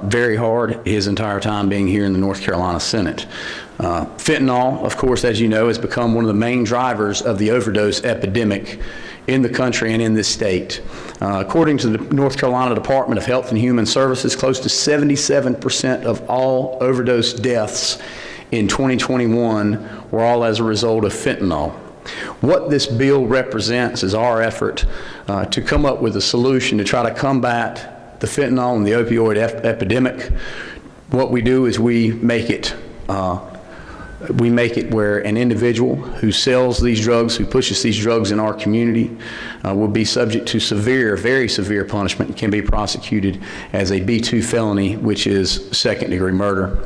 very hard his entire time being here in the North Carolina Senate. Fentanyl, of course, as you know, has become one of the main drivers of the overdose epidemic in the country and in this state. According to the North Carolina Department of Health and Human Services, close to 77% of all overdose deaths in 2021 were all as a result of fentanyl. What this bill represents is our effort to come up with a solution to try to combat the fentanyl and the opioid epidemic. What we do is we make it where an individual who sells these drugs, who pushes these drugs in our community, will be subject to severe, very severe punishment and can be prosecuted as a B2 felony, which is second-degree murder.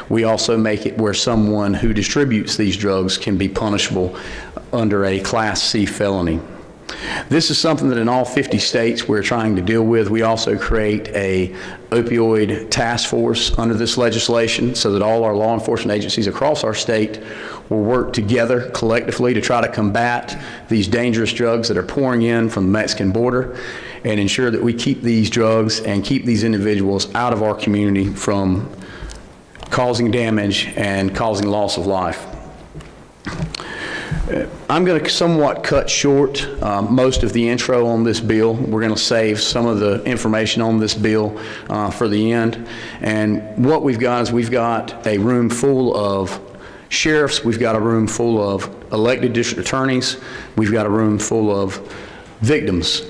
We also make it where someone who distributes these drugs can be punishable under a Class C felony. This is something that in all 50 states we're trying to deal with. We also create a opioid task force under this legislation so that all our law enforcement agencies across our state will work together collectively to try to combat these dangerous drugs that are pouring in from the Mexican border and ensure that we keep these drugs and keep these individuals out of our community from causing damage and causing loss of life. I'm going to somewhat cut short most of the intro on this bill. We're going to save some of the information on this bill for the end. And what we've got is we've got a room full of sheriffs, we've got a room full of elected district attorneys, we've got a room full of victims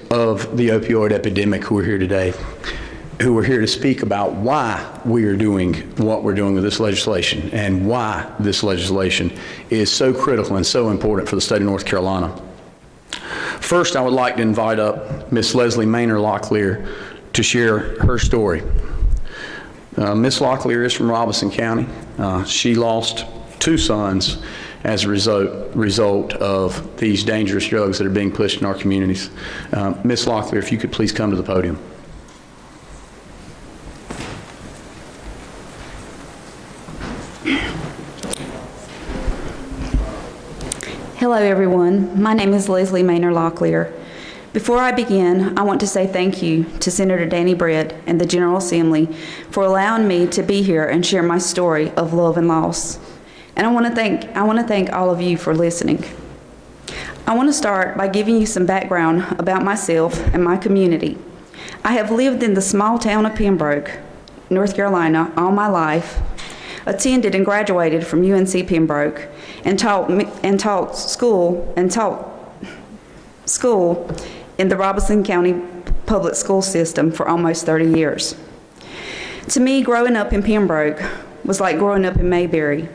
of the opioid epidemic who are here today, who are here to speak about why we are doing what we're doing with this legislation and why this legislation is so critical and so important for the state of North Carolina. First, I would like to invite up Miss Leslie Maynor Locklear to share her story. Miss Locklear is from Robeson County. She lost 2 sons as a result of these dangerous drugs that are being pushed in our communities. Miss Locklear, if you could please come to the podium. Hello everyone, my name is Leslie Maynor Locklear. Before I begin, I want to say thank you to Senator Danny Brett and the General Assembly for allowing me to be here and share my story of love and loss. And I want to thank all of you for listening. I want to start by giving you some background about myself and my community. I have lived in the small town of Pembroke, North Carolina, all my life, attended and graduated from UNC Pembroke, and taught school in the Robeson County public school system for almost 30 years. To me, growing up in Pembroke was like growing up in Mayberry.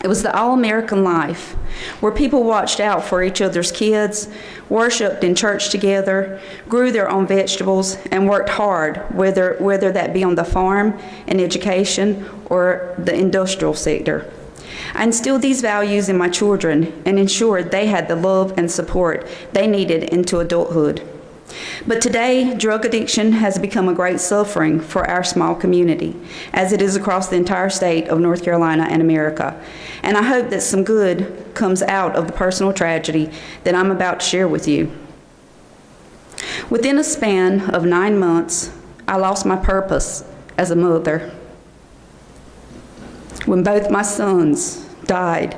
It was the all-American life, where people watched out for each other's kids, worshiped in church together, grew their own vegetables, and worked hard, whether that be on the farm, in education, or the industrial sector. I instilled these values in my children and ensured they had the love and support they needed into adulthood. But today, drug addiction has become a great suffering for our small community, as it is across the entire state of North Carolina and America. And I hope that some good comes out of the personal tragedy that I'm about to share with you. Within a span of 9 months, I lost my purpose as a mother when both my sons died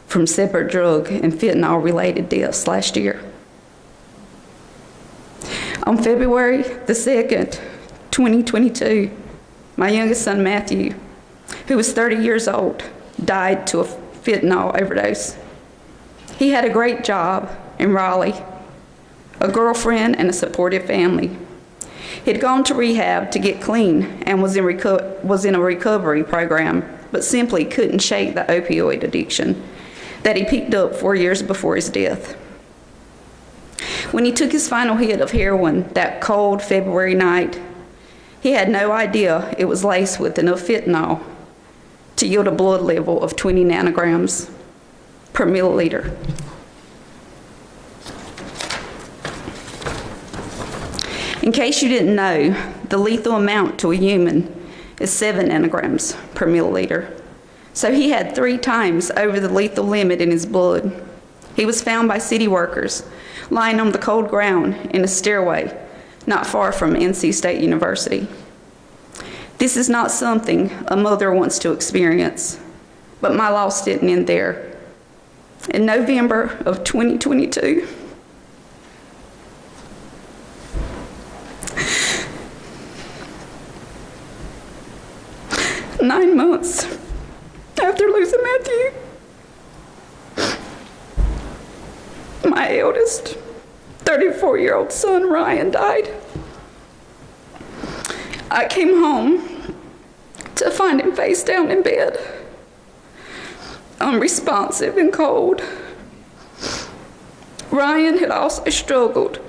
from separate drug and fentanyl-related deaths last year. On February the 2nd, 2022, my youngest son, Matthew, who was 30 years old, died to a fentanyl overdose. He had a great job in Raleigh, a girlfriend, and a supportive family. He'd gone to rehab to get clean and was in a recovery program, but simply couldn't shake the opioid addiction that he picked up 4 years before his death. When he took his final hit of heroin that cold February night, he had no idea it was laced with enough fentanyl to yield a blood level of 20 nanograms per milliliter. In case you didn't know, the lethal amount to a human is 7 nanograms per milliliter. So he had 3 times over the lethal limit in his blood. He was found by city workers lying on the cold ground in a stairway not far from NC State University. This is not something a mother wants to experience, but my loss didn't end there. In November of 2022, nine months after losing Matthew, my eldest 34-year-old son, Ryan, died. I came home to find him face down in bed, unresponsive and cold. Ryan had also struggled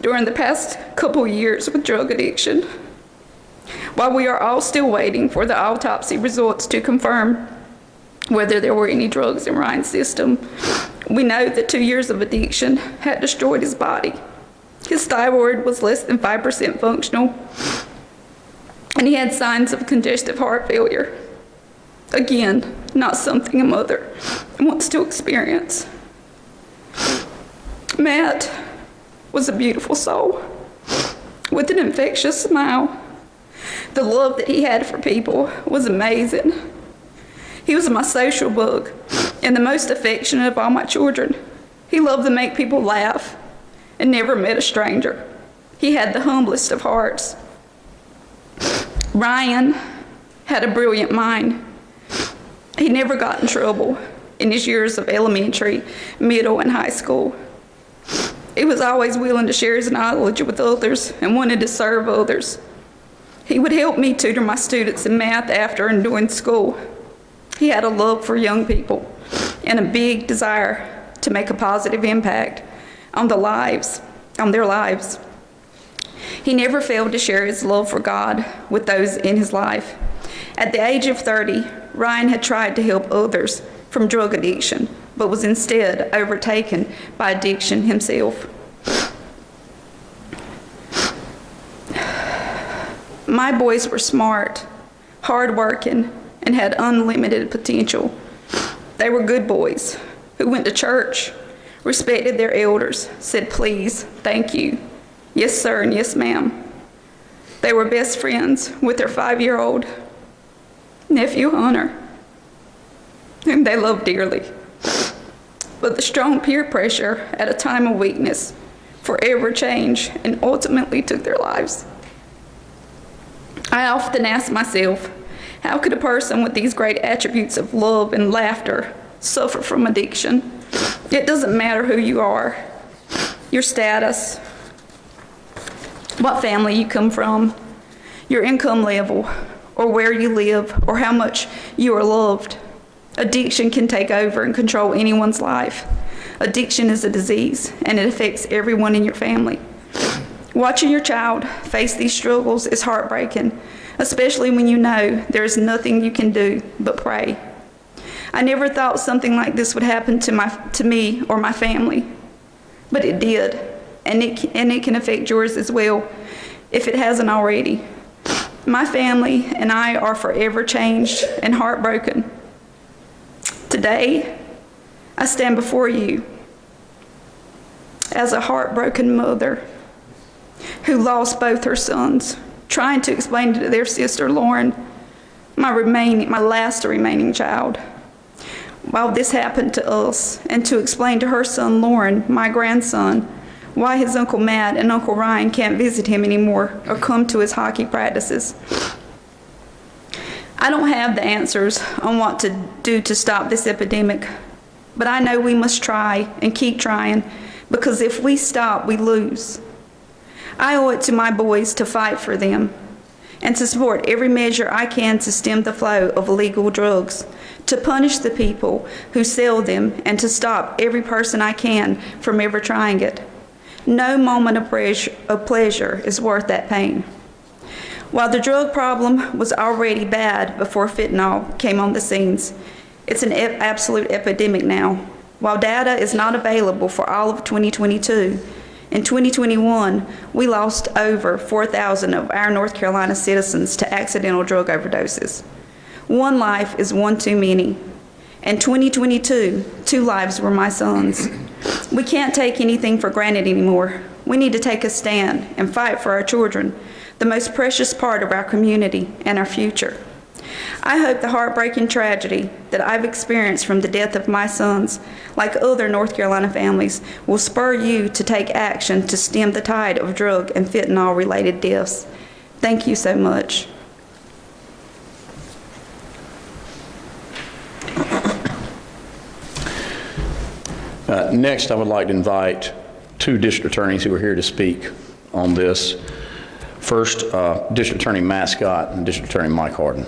during the past couple years with drug addiction. While we are all still waiting for the autopsy results to confirm whether there were any drugs in Ryan's system, we know that 2 years of addiction had destroyed his body. His thyroid was less than 5% functional, and he had signs of congestive heart failure. Again, not something a mother wants to experience. Matt was a beautiful soul with an infectious smile. The love that he had for people was amazing. He was my social bug and the most affectionate of all my children. He loved to make people laugh and never met a stranger. He had the humblest of hearts. Ryan had a brilliant mind. He never got in trouble in his years of elementary, middle, and high school. He was always willing to share his knowledge with others and wanted to serve others. He would help me tutor my students in math after and during school. He had a love for young people and a big desire to make a positive impact on their lives. He never failed to share his love for God with those in his life. At the age of 30, Ryan had tried to help others from drug addiction, but was instead overtaken by addiction himself. My boys were smart, hardworking, and had unlimited potential. They were good boys who went to church, respected their elders, said please, thank you, yes sir, and yes ma'am. They were best friends with their 5-year-old nephew Hunter, whom they loved dearly. But the strong peer pressure at a time of weakness forever changed and ultimately took their lives. I often ask myself, how could a person with these great attributes of love and laughter suffer from addiction? It doesn't matter who you are, your status, what family you come from, your income level, or where you live, or how much you are loved. Addiction can take over and control anyone's life. Addiction is a disease, and it affects everyone in your family. Watching your child face these struggles is heartbreaking, especially when you know there is nothing you can do but pray. I never thought something like this would happen to me or my family, but it did, and it can affect yours as well if it hasn't already. My family and I are forever changed and heartbroken. Today, I stand before you as a heartbroken mother who lost both her sons, trying to explain to their sister Lauren, my last remaining child, while this happened to us, and to explain to her son Lauren, my grandson, why his Uncle Matt and Uncle Ryan can't visit him anymore or come to his hockey practices. I don't have the answers on what to do to stop this epidemic, but I know we must try and keep trying, because if we stop, we lose. I owe it to my boys to fight for them and to support every measure I can to stem the flow of illegal drugs, to punish the people who sell them, and to stop every person I can from ever trying it. No moment of pleasure is worth that pain. While the drug problem was already bad before fentanyl came on the scenes, it's an absolute epidemic now. While data is not available for all of 2022, in 2021, we lost over 4,000 of our North Carolina citizens to accidental drug overdoses. One life is one too many. In 2022, 2 lives were my sons. We can't take anything for granted anymore. We need to take a stand and fight for our children, the most precious part of our community and our future. I hope the heartbreaking tragedy that I've experienced from the death of my sons, like other North Carolina families, will spur you to take action to stem the tide of drug and fentanyl-related deaths. Thank you so much. Next, I would like to invite two district attorneys who are here to speak on this. First, District Attorney Matt Scott and District Attorney Mike Hardin.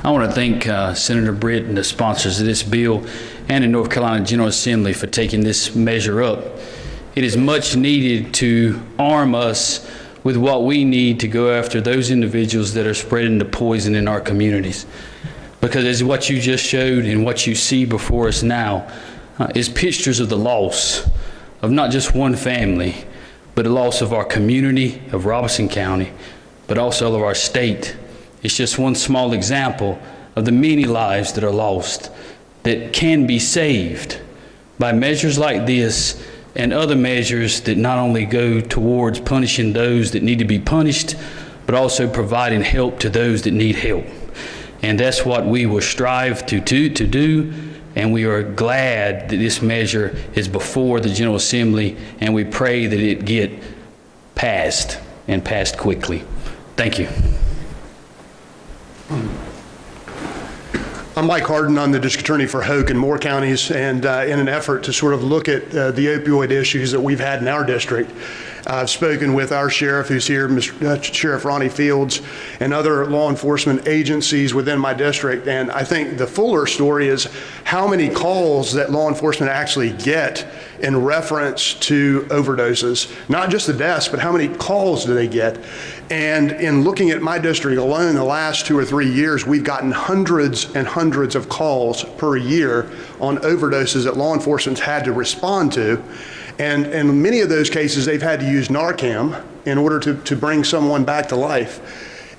I want to thank Senator Britt and the sponsors of this bill and the North Carolina General Assembly for taking this measure up. It is much needed to arm us with what we need to go after those individuals that are spreading the poison in our communities. Because as what you just showed and what you see before us now is pictures of the loss of not just one family, but the loss of our community of Robeson County, but also of our state. It's just one small example of the many lives that are lost that can be saved by measures like this and other measures that not only go towards punishing those that need to be punished, but also providing help to those that need help. And that's what we will strive to do, and we are glad that this measure is before the General Assembly, and we pray that it get passed and passed quickly. Thank you. I'm Mike Hardin. I'm the district attorney for Hoke and Moore counties, and in an effort to sort of look at the opioid issues that we've had in our district, I've spoken with our sheriff who's here, Sheriff Ronnie Fields, and other law enforcement agencies within my district. And I think the fuller story is how many calls that law enforcement actually get in reference to overdoses. Not just the deaths, but how many calls do they get? And in looking at my district alone in the last 2 or 3 years, we've gotten hundreds and hundreds of calls per year on overdoses that law enforcement's had to respond to. And in many of those cases, they've had to use Narcan in order to bring someone back to life.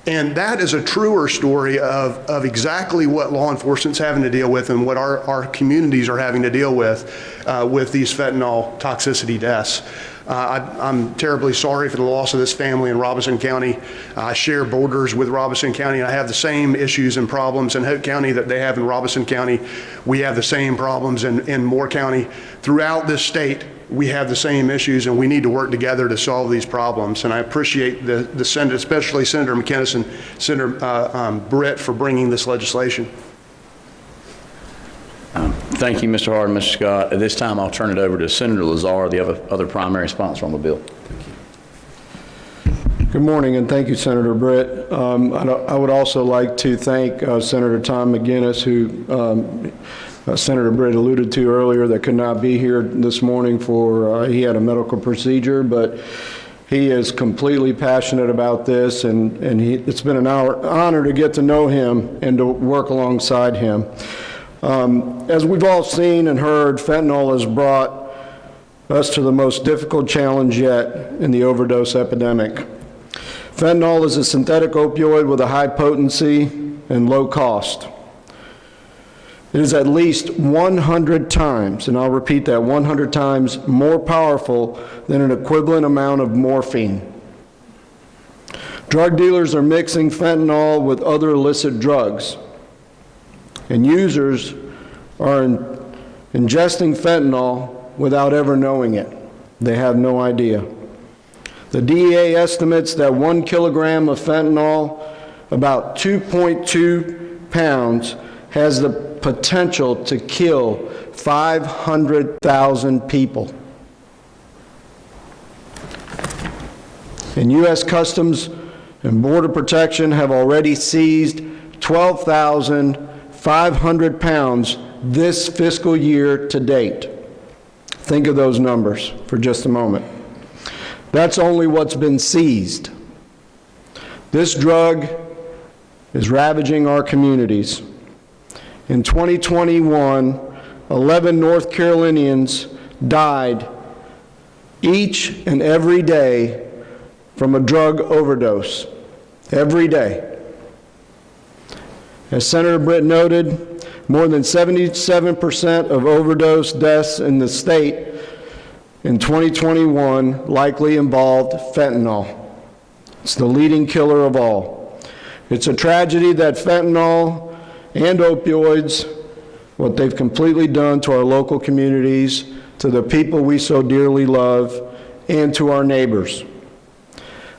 And that is a truer story of exactly what law enforcement's having to deal with and what our communities are having to deal with these fentanyl toxicity deaths. I'm terribly sorry for the loss of this family in Robeson County. I share borders with Robeson County, and I have the same issues and problems in Hoke County that they have in Robeson County. We have the same problems in Moore County. Throughout this state, we have the same issues, and we need to work together to solve these problems. And I appreciate the Senate, especially Senator McInnes and Senator Britt, for bringing this legislation. Thank you, Mr. Hardin, Mr. Scott. At this time, I'll turn it over to Senator Lazar, the other primary sponsor on the bill. Good morning, and thank you, Senator Britt. I would also like to thank Senator Tom McInnes, who Senator Britt alluded to earlier, that could not be here this morning for, he had a medical procedure, but he is completely passionate about this, and it's been an honor to get to know him and to work alongside him. As we've all seen and heard, fentanyl has brought us to the most difficult challenge yet in the overdose epidemic. Fentanyl is a synthetic opioid with a high potency and low cost. It is at least 100 times, and I'll repeat that, 100 times more powerful than an equivalent amount of morphine. Drug dealers are mixing fentanyl with other illicit drugs, and users are ingesting fentanyl without ever knowing it. They have no idea. The DEA estimates that 1 kilogram of fentanyl, about 2.2 pounds, has the potential to kill 500,000 people. And U.S. Customs and Border Protection have already seized 12,500 pounds this fiscal year to date. Think of those numbers for just a moment. That's only what's been seized. This drug is ravaging our communities. In 2021, 11 North Carolinians died each and every day from a drug overdose. Every day. As Senator Britt noted, more than 77% of overdose deaths in the state in 2021 likely involved fentanyl. It's the leading killer of all. It's a tragedy that fentanyl and opioids, what they've completely done to our local communities, to the people we so dearly love, and to our neighbors.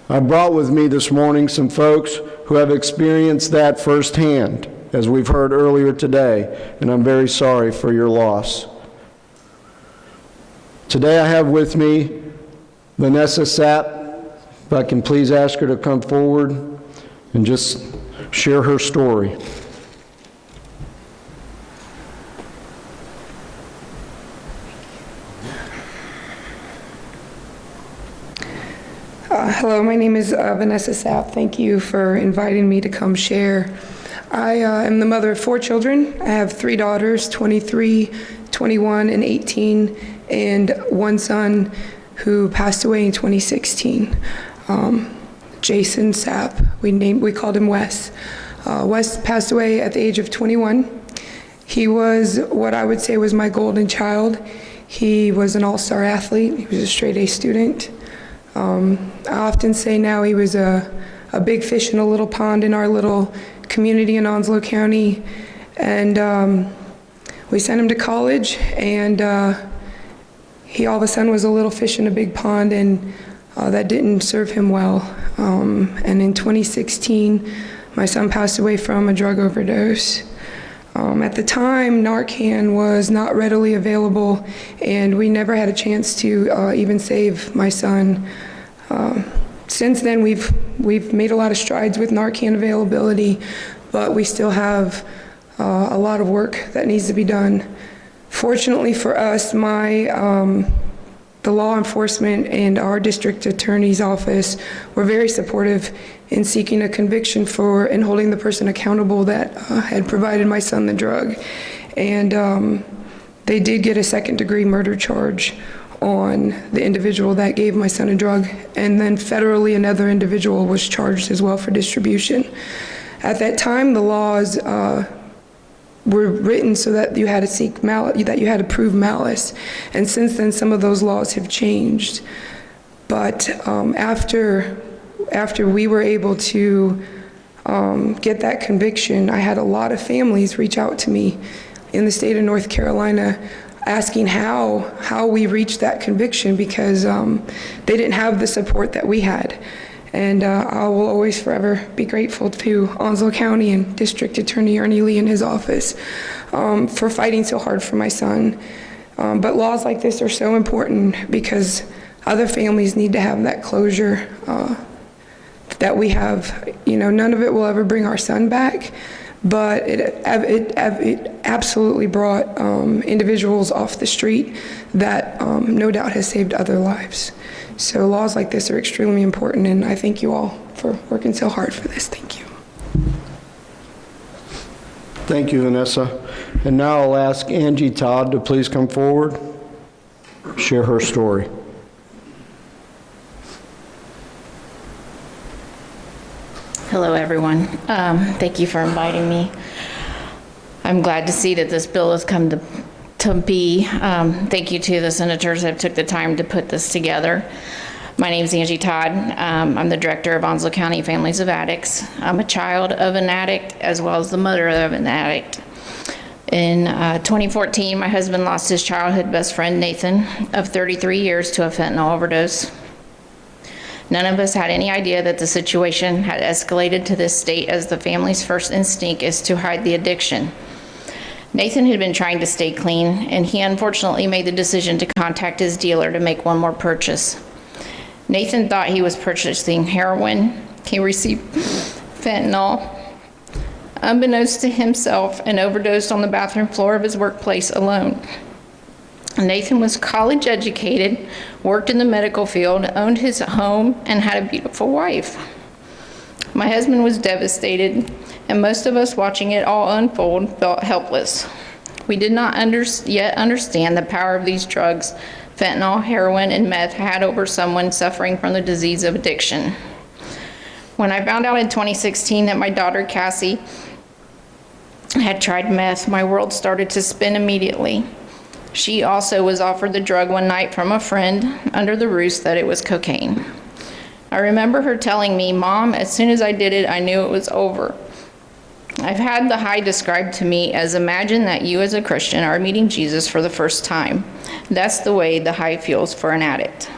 I brought with me this morning some folks who have experienced that firsthand, as we've heard earlier today, and I'm very sorry for your loss. Today I have with me Vanessa South. If I can please ask her to come forward and just share her story. Hello, my name is Vanessa South. Thank you for inviting me to come share. I am the mother of 4 children. I have 3 daughters, 23, 21, and 18, and 1 son who passed away in 2016. Jason Sapp, we called him Wes. Wes passed away at the age of 21. He was what I would say was my golden child. He was an all-star athlete. He was a straight A student. I often say now he was a big fish in a little pond in our little community in Onslow County. And we sent him to college, and he all of a sudden was a little fish in a big pond, and that didn't serve him well. And in 2016, my son passed away from a drug overdose. At the time, Narcan was not readily available, and we never had a chance to even save my son. Since then, we've made a lot of strides with Narcan availability, but we still have a lot of work that needs to be done. Fortunately for us, the law enforcement and our district attorney's office were very supportive in seeking a conviction for and holding the person accountable that had provided my son the drug. And they did get a second-degree murder charge on the individual that gave my son a drug, and then federally another individual was charged as well for distribution. At that time, the laws were written so that you had to prove malice, and since then some of those laws have changed. But after we were able to get that conviction, I had a lot of families reach out to me in the state of North Carolina asking how we reached that conviction, because they didn't have the support that we had. And I will always forever be grateful to Onslow County and District Attorney Ernie Lee and his office for fighting so hard for my son. But laws like this are so important because other families need to have that closure that we have. You know, none of it will ever bring our son back, but it absolutely brought individuals off the street that no doubt has saved other lives. So laws like this are extremely important, and I thank you all for working so hard for this. Thank you. Thank you, Vanessa. And now I'll ask Angie Todd to please come forward, share her story. Hello, everyone. Thank you for inviting me. I'm glad to see that this bill has come to be. Thank you to the senators that took the time to put this together. My name is Angie Todd. I'm the director of Onslow County Families of Addicts. I'm a child of an addict as well as the mother of an addict. In 2014, my husband lost his childhood best friend, Nathan, of 33 years to a fentanyl overdose. None of us had any idea that the situation had escalated to this state, as the family's first instinct is to hide the addiction. Nathan had been trying to stay clean, and he unfortunately made the decision to contact his dealer to make one more purchase. Nathan thought he was purchasing heroin. He received fentanyl. Unbeknownst to himself, and overdosed on the bathroom floor of his workplace alone. Nathan was college educated, worked in the medical field, owned his home, and had a beautiful wife. My husband was devastated, and most of us watching it all unfold felt helpless. We did not yet understand the power of these drugs, fentanyl, heroin, and meth, had over someone suffering from the disease of addiction. When I found out in 2016 that my daughter Cassie had tried meth, my world started to spin immediately. She also was offered the drug one night from a friend under the ruse that it was cocaine. I remember her telling me, "Mom, as soon as I did it, I knew it was over." I've had the high described to me as, imagine that you as a Christian are meeting Jesus for the first time. That's the way the high feels for an addict.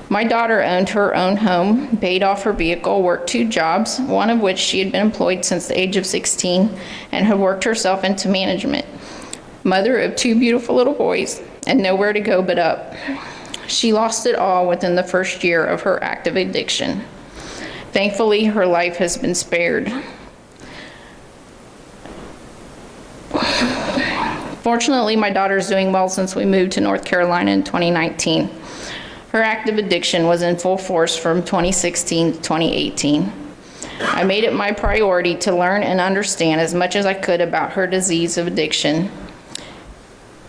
My daughter owned her own home, paid off her vehicle, worked 2 jobs, one of which she had been employed since the age of 16, and had worked herself into management. Mother of 2 beautiful little boys, and nowhere to go but up. She lost it all within the first year of her active addiction. Thankfully, her life has been spared. Fortunately, my daughter is doing well since we moved to North Carolina in 2019. Her active addiction was in full force from 2016 to 2018. I made it my priority to learn and understand as much as I could about her disease of addiction.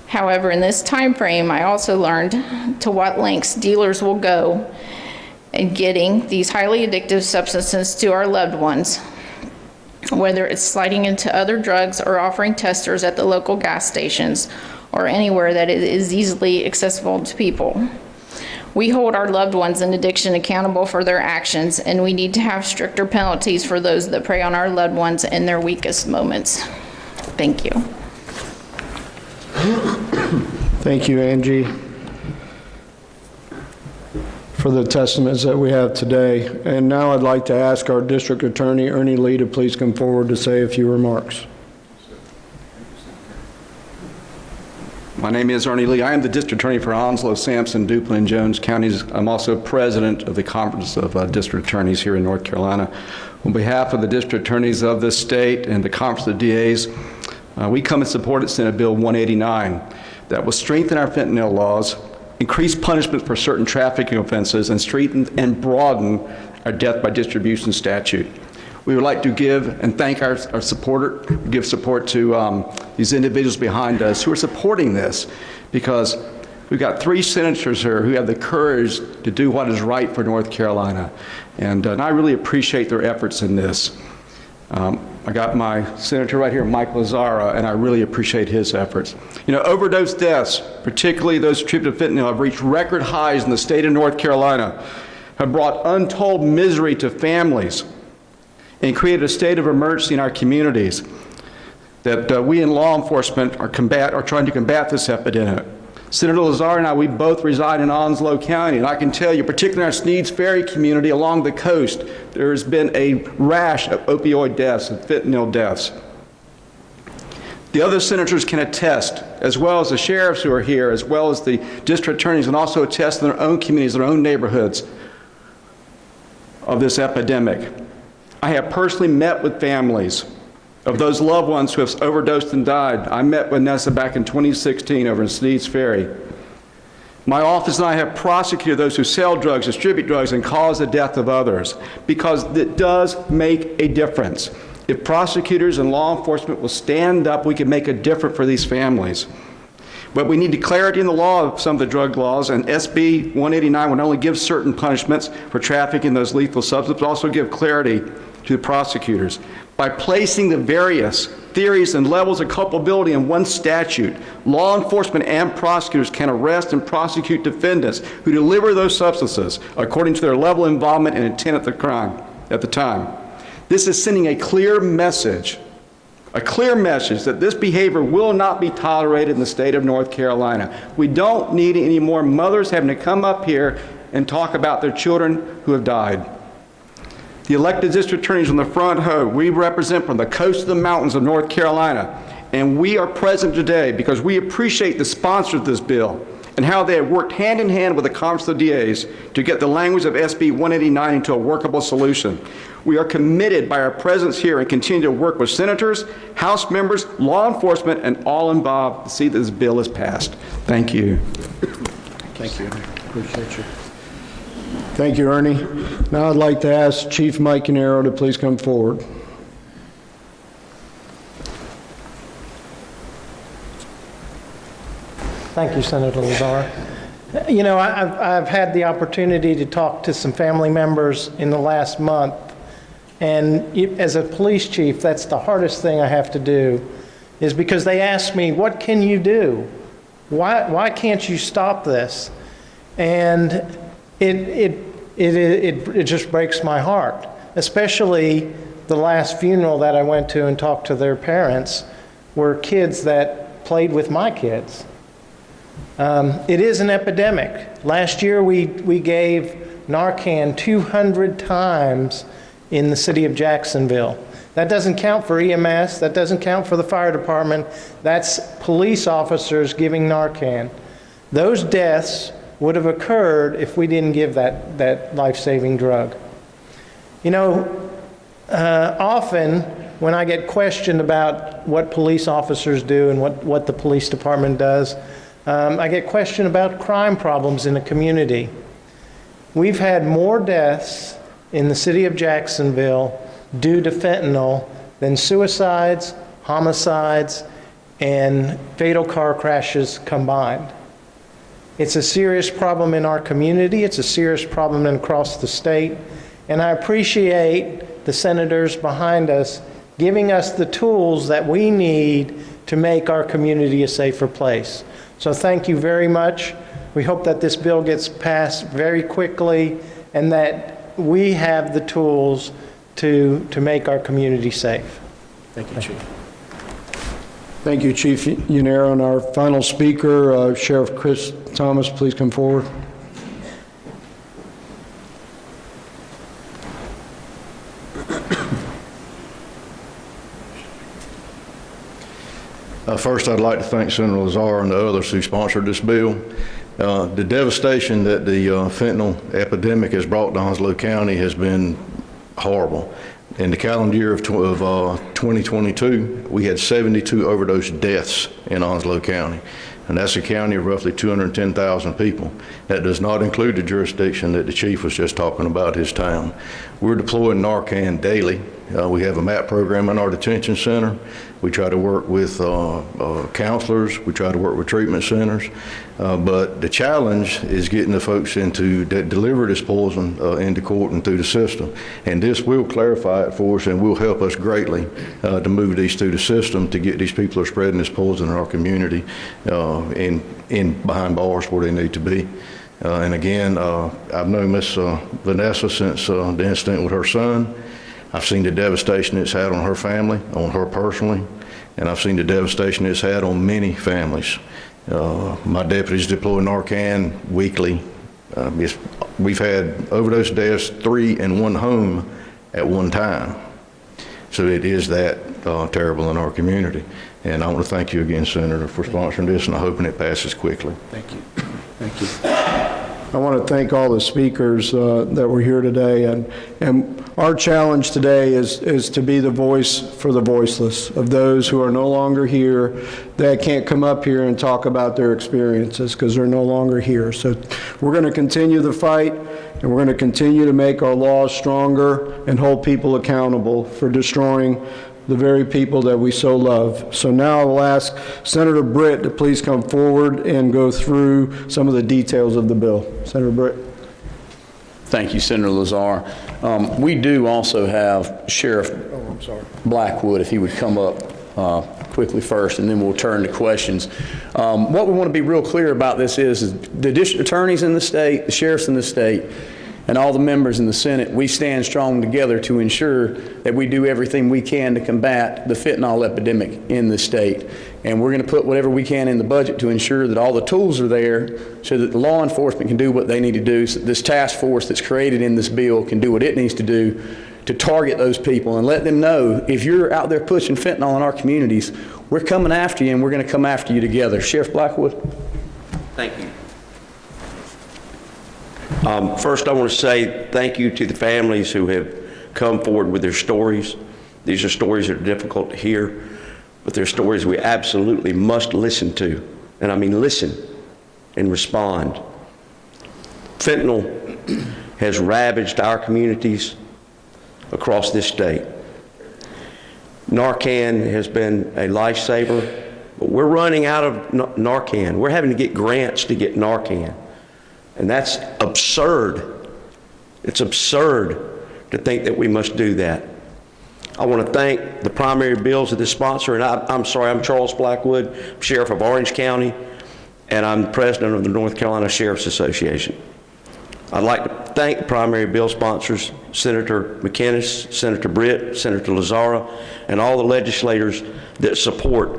However, in this time frame, I also learned to what lengths dealers will go in getting these highly addictive substances to our loved ones, whether it's sliding into other drugs or offering testers at the local gas stations or anywhere that it is easily accessible to people. We hold our loved ones in addiction accountable for their actions, and we need to have stricter penalties for those that prey on our loved ones in their weakest moments. Thank you. Thank you, Angie, for the testaments that we have today. And now I'd like to ask our District Attorney, Ernie Lee, to please come forward to say a few remarks. My name is Ernie Lee. I am the District Attorney for Onslow, Sampson, Duplin, and Jones counties. I'm also President of the Conference of District Attorneys here in North Carolina. On behalf of the District Attorneys of this state and the Conference of DAs, we come and support Senate Bill 189 that will strengthen our fentanyl laws, increase punishment for certain trafficking offenses, and strengthen and broaden our death by distribution statute. We would like to give and thank our supporter, give support to these individuals behind us who are supporting this, because we've got 3 senators here who have the courage to do what is right for North Carolina. And I really appreciate their efforts in this. I got my senator right here, Mike Lazzara, and I really appreciate his efforts. You know, overdose deaths, particularly those attributed to fentanyl, have reached record highs in the state of North Carolina, have brought untold misery to families, and created a state of emergency in our communities that we in law enforcement are trying to combat this epidemic. Senator Lazzara and I, we both reside in Onslow County, and I can tell you, particularly in our Sneads Ferry community along the coast, there has been a rash of opioid deaths and fentanyl deaths. The other senators can attest, as well as the sheriffs who are here, as well as the district attorneys, and also attest in their own communities, their own neighborhoods, of this epidemic. I have personally met with families of those loved ones who have overdosed and died. I met with Vanessa back in 2016 over in Sneads Ferry. My office and I have prosecuted those who sell drugs, distribute drugs, and cause the death of others, because it does make a difference. If prosecutors and law enforcement will stand up, we can make a difference for these families. But we need clarity in the law of some of the drug laws, and SB 189 would not only give certain punishments for trafficking those lethal substances, but also give clarity to the prosecutors. By placing the various theories and levels of culpability in one statute, law enforcement and prosecutors can arrest and prosecute defendants who deliver those substances according to their level of involvement and intent of the crime at the time. This is sending a clear message that this behavior will not be tolerated in the state of North Carolina. We don't need any more mothers having to come up here and talk about their children who have died. The elected district attorneys on the front row, we represent from the coast to the mountains of North Carolina, and we are present today because we appreciate the sponsors of this bill and how they have worked hand in hand with the Conference of DAs to get the language of SB 189 into a workable solution. We are committed by our presence here and continue to work with senators, House members, law enforcement, and all involved to see that this bill is passed. Thank you. Thank you. Appreciate you. Thank you, Ernie. Now I'd like to ask Chief Mike Canaro to please come forward. Thank you, Senator Lazzara. You know, I've had the opportunity to talk to some family members in the last month, And as a police chief, that's the hardest thing I have to do, is because they ask me, what can you do? Why can't you stop this? And it just breaks my heart, especially the last funeral that I went to and talked to their parents were kids that played with my kids. It is an epidemic. Last year we gave Narcan 200 times in the city of Jacksonville. That doesn't count for EMS, that doesn't count for the fire department, that's police officers giving Narcan. Those deaths would have occurred if we didn't give that life-saving drug. You know, often when I get questioned about what police officers do and what the police department does, I get questioned about crime problems in the community. We've had more deaths in the city of Jacksonville due to fentanyl than suicides, homicides, and fatal car crashes combined. It's a serious problem in our community. It's a serious problem across the state. And I appreciate the senators behind us giving us the tools that we need to make our community a safer place. So thank you very much. We hope that this bill gets passed very quickly and that we have the tools to make our community safe. Thank you, Chief. Thank you, Chief Yanez. And our final speaker, Sheriff Chris Thomas, please come forward. First, I'd like to thank Senator Lazar and the others who sponsored this bill. The devastation that the fentanyl epidemic has brought to Onslow County has been horrible. In the calendar year of 2022, we had 72 overdose deaths in Onslow County, and that's a county of roughly 210,000 people. That does not include the jurisdiction that the chief was just talking about, his town. We're deploying Narcan daily. We have a MAP program in our detention center. We try to work with counselors. We try to work with treatment centers. But the challenge is getting the folks that deliver this poison into court and through the system. And this will clarify it for us and will help us greatly to move these through the system to get these people who are spreading this poison in our community in behind bars where they need to be. And again, I've known Miss Vanessa since the incident with her son. I've seen the devastation it's had on her family, on her personally, and I've seen the devastation it's had on many families. My deputies deploy Narcan weekly. We've had overdose deaths 3 in one home at one time. So it is that terrible in our community. And I want to thank you again, Senator, for sponsoring this, and I'm hoping it passes quickly. Thank you. Thank you. I want to thank all the speakers that were here today, and our challenge today is to be the voice for the voiceless, of those who are no longer here, that can't come up here and talk about their experiences because they're no longer here. So we're going to continue the fight, and we're going to continue to make our laws stronger and hold people accountable for destroying the very people that we so love. So now I will ask Senator Britt to please come forward and go through some of the details of the bill. Senator Britt. Thank you, Senator Lazar. We do also have Sheriff Blackwood, if he would come up quickly first, and then we'll turn to questions. What we want to be real clear about this is the district attorneys in the state, the sheriffs in the state, and all the members in the Senate, we stand strong together to ensure that we do everything we can to combat the fentanyl epidemic in the state. And we're going to put whatever we can in the budget to ensure that all the tools are there so that the law enforcement can do what they need to do, so that this task force that's created in this bill can do what it needs to do to target those people and let them know, if you're out there pushing fentanyl in our communities, we're coming after you and we're going to come after you together. Sheriff Blackwood. Thank you. First, I want to say thank you to the families who have come forward with their stories. These are stories that are difficult to hear, but they're stories we absolutely must listen to. And I mean listen and respond. Fentanyl has ravaged our communities across this state. Narcan has been a lifesaver, but we're running out of Narcan. We're having to get grants to get Narcan. And that's absurd. It's absurd to think that we must do that. I want to thank the primary bills of this sponsor, and I'm Charles Blackwood, Sheriff of Orange County, and I'm president of the North Carolina Sheriff's Association. I'd like to thank the primary bill sponsors, Senator McInnes, Senator Britt, Senator Lazzara, and all the legislators that support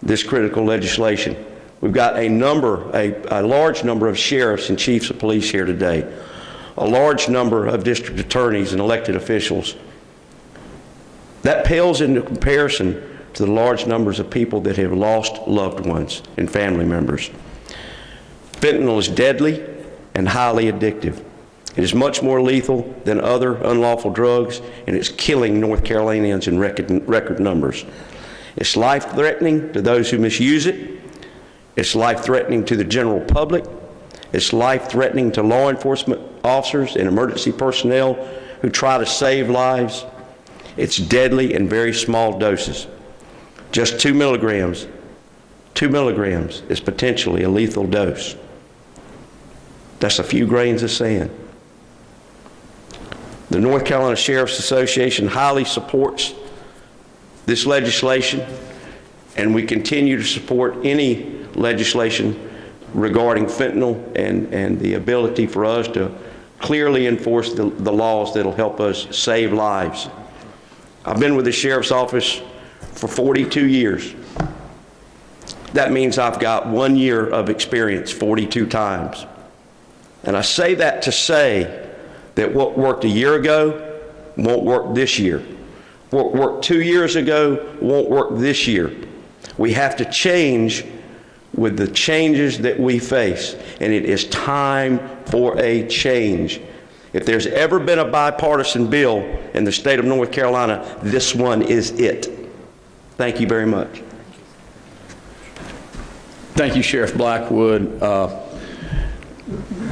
this critical legislation. We've got a large number of sheriffs and chiefs of police here today, a large number of district attorneys and elected officials. That pales into comparison to the large numbers of people that have lost loved ones and family members. Fentanyl is deadly and highly addictive. It is much more lethal than other unlawful drugs, and it's killing North Carolinians in record numbers. It's life-threatening to those who misuse it. It's life-threatening to the general public. It's life-threatening to law enforcement officers and emergency personnel who try to save lives. It's deadly in very small doses. Just 2 milligrams is potentially a lethal dose. That's a few grains of sand. The North Carolina Sheriff's Association highly supports this legislation, and we continue to support any legislation regarding fentanyl and the ability for us to clearly enforce the laws that'll help us save lives. I've been with the Sheriff's Office for 42 years. That means I've got 1 year of experience 42 times. And I say that to say that what worked a year ago won't work this year. What worked 2 years ago won't work this year. We have to change with the changes that we face, and it is time for a change. If there's ever been a bipartisan bill in the state of North Carolina, this one is it. Thank you very much. Thank you, Sheriff Blackwood.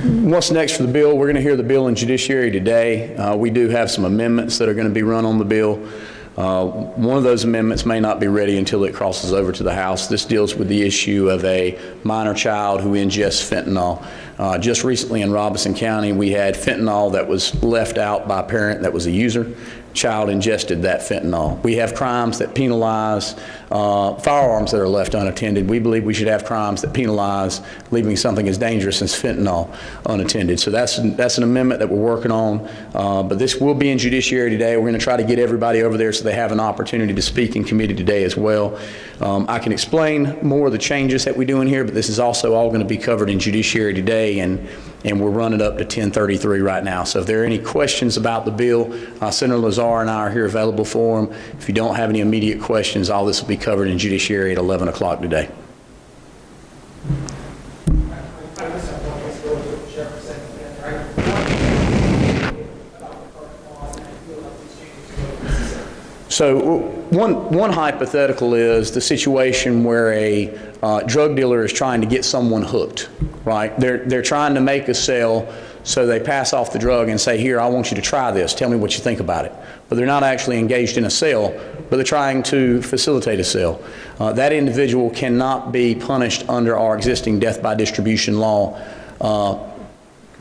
What's next for the bill? We're going to hear the bill in Judiciary today. We do have some amendments that are going to be run on the bill. One of those amendments may not be ready until it crosses over to the House. This deals with the issue of a minor child who ingests fentanyl. Just recently in Robeson County, we had fentanyl that was left out by a parent that was a user. Child ingested that fentanyl. We have crimes that penalize firearms that are left unattended. We believe we should have crimes that penalize leaving something as dangerous as fentanyl unattended. So that's an amendment that we're working on. But this will be in Judiciary today. We're going to try to get everybody over there so they have an opportunity to speak in committee today as well. I can explain more of the changes that we do in here, but this is also all going to be covered in Judiciary today, and we're running up to 10:33 right now. So if there are any questions about the bill, Senator Lazzara and I are here available for them. If you don't have any immediate questions, all this will be covered in Judiciary at 11 o'clock today. So one hypothetical is the situation where a drug dealer is trying to get someone hooked, right? They're trying to make a sale, so they pass off the drug and say, here, I want you to try this. Tell me what you think about it. But they're not actually engaged in a sale, but they're trying to facilitate a sale. That individual cannot be punished under our existing death by distribution law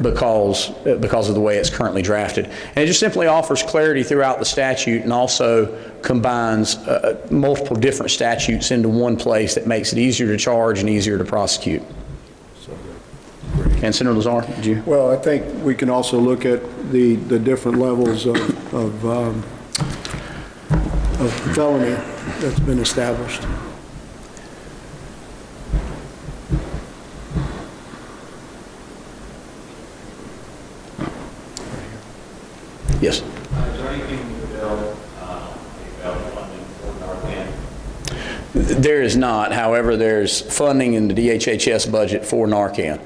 because of the way it's currently drafted. And it just simply offers clarity throughout the statute and also combines multiple different statutes into one place that makes it easier to charge and easier to prosecute. And Senator Lazzara, did you? Well, I think we can also look at the different levels of felony that's been established. Yes. Is there anything in the bill about funding for Narcan? There is not. However, there's funding in the DHHS budget for Narcan.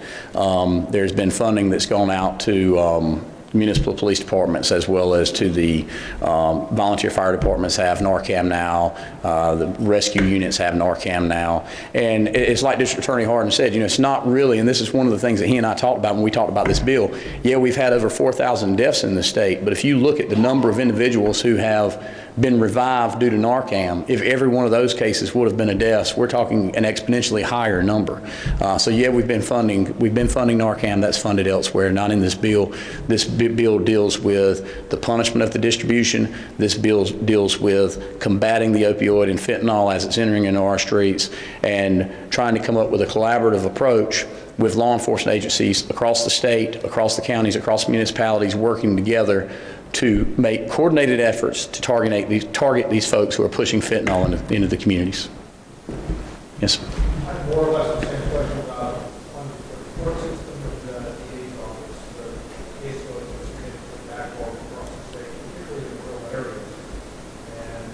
There's been funding that's gone out to municipal police departments as well as to the volunteer fire departments have Narcan now. The rescue units have Narcan now. And it's like District Attorney Hardin said, you know, it's not really, and this is one of the things that he and I talked about when we talked about this bill. Yeah, we've had over 4,000 deaths in the state, but if you look at the number of individuals who have been revived due to Narcan, if every one of those cases would have been a death, we're talking an exponentially higher number. So yeah, we've been funding Narcan. That's funded elsewhere, not in this bill. This bill deals with the punishment of the distribution. This bill deals with combating the opioid and fentanyl as it's entering into our streets, and trying to come up with a collaborative approach with law enforcement agencies across the state, across the counties, across municipalities, working together to make coordinated efforts to target these folks who are pushing fentanyl into the communities. Yes, sir. I have more or less the same question about on the court system of the DA's office, the caseload that's created for backlog across the state, particularly in rural areas. And,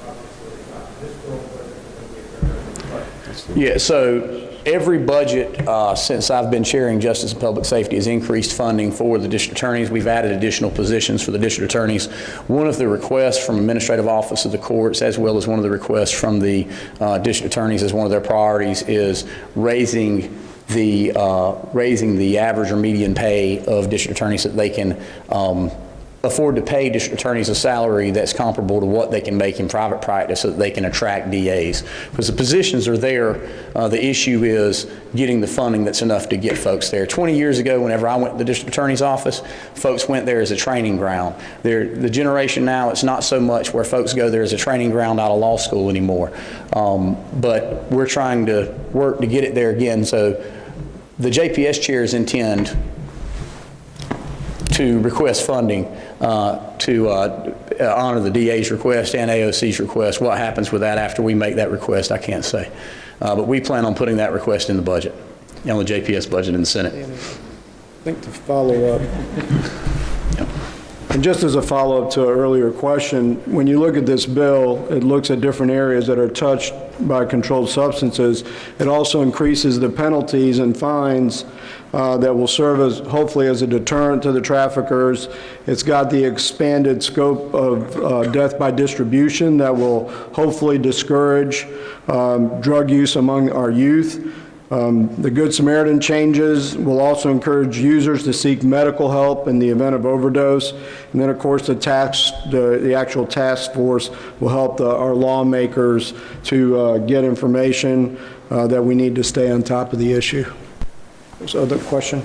obviously it's not this bill, but it's going to be a Yeah, so every budget since I've been chairing Justice and Public Safety has increased funding for the district attorneys. We've added additional positions for the district attorneys. One of the requests from Administrative Office of the courts, as well as one of the requests from the district attorneys as one of their priorities, is raising the average or median pay of district attorneys so that they can afford to pay district attorneys a salary that's comparable to what they can make in private practice so that they can attract DAs. Because the positions are there, the issue is getting the funding that's enough to get folks there. 20 years ago, whenever I went to the district attorney's office, folks went there as a training ground. The generation now, it's not so much where folks go there as a training ground out of law school anymore. But we're trying to work to get it there again. So the JPS chairs intend to request funding to honor the DA's request and AOC's request. What happens with that after we make that request, I can't say. But we plan on putting that request in the budget, on the JPS budget in the Senate. I think to follow up, and just as a follow-up to an earlier question, when you look at this bill, it looks at different areas that are touched by controlled substances. It also increases the penalties and fines that will serve as, hopefully, as a deterrent to the traffickers. It's got the expanded scope of death by distribution that will hopefully discourage drug use among our youth. The Good Samaritan changes will also encourage users to seek medical help in the event of overdose. And then, of course, the actual task force will help our lawmakers to get information that we need to stay on top of the issue. There's another question?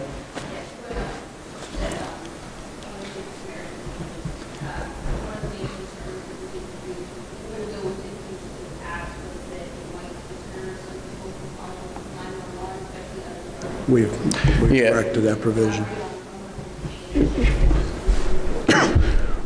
We've corrected that provision.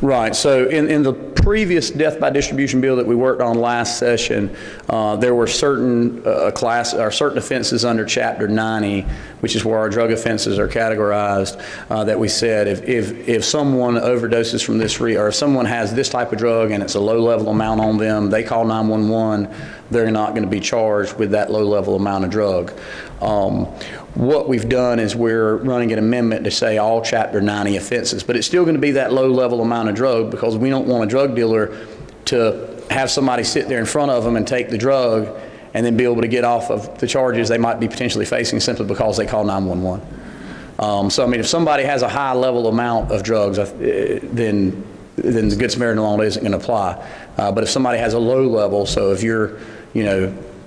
Right. So in the previous death by distribution bill that we worked on last session, there were certain certain offenses under Chapter 90, which is where our drug offenses are categorized, that we said if someone overdoses from this, or if someone has this type of drug and it's a low-level amount on them, they call 911, they're not going to be charged with that low-level amount of drug. What we've done is we're running an amendment to say all Chapter 90 offenses, but it's still going to be that low-level amount of drug, because we don't want a drug dealer to have somebody sit there in front of them and take the drug and then be able to get off of the charges they might be potentially facing simply because they call 911. So, I mean, if somebody has a high-level amount of drugs, then the Good Samaritan law isn't going to apply. But if somebody has a low level, so if you're,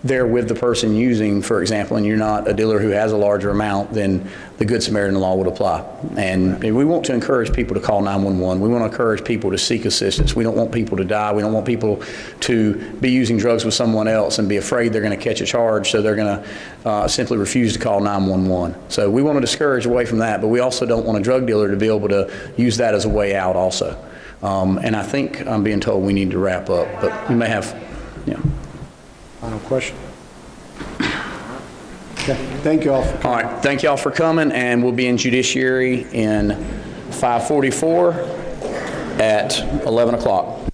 there with the person using, for example, and you're not a dealer who has a larger amount, then the Good Samaritan law would apply. And we want to encourage people to call 911. We want to encourage people to seek assistance. We don't want people to die. We don't want people to be using drugs with someone else and be afraid they're going to catch a charge, so they're going to simply refuse to call 911. So we want to discourage away from that, but we also don't want a drug dealer to be able to use that as a way out also. And I think I'm being told we need to wrap up, but we may have, Final question? Okay, thank you all. All right, thank you all for coming, and we'll be in Judiciary in 544 at 11 o'clock.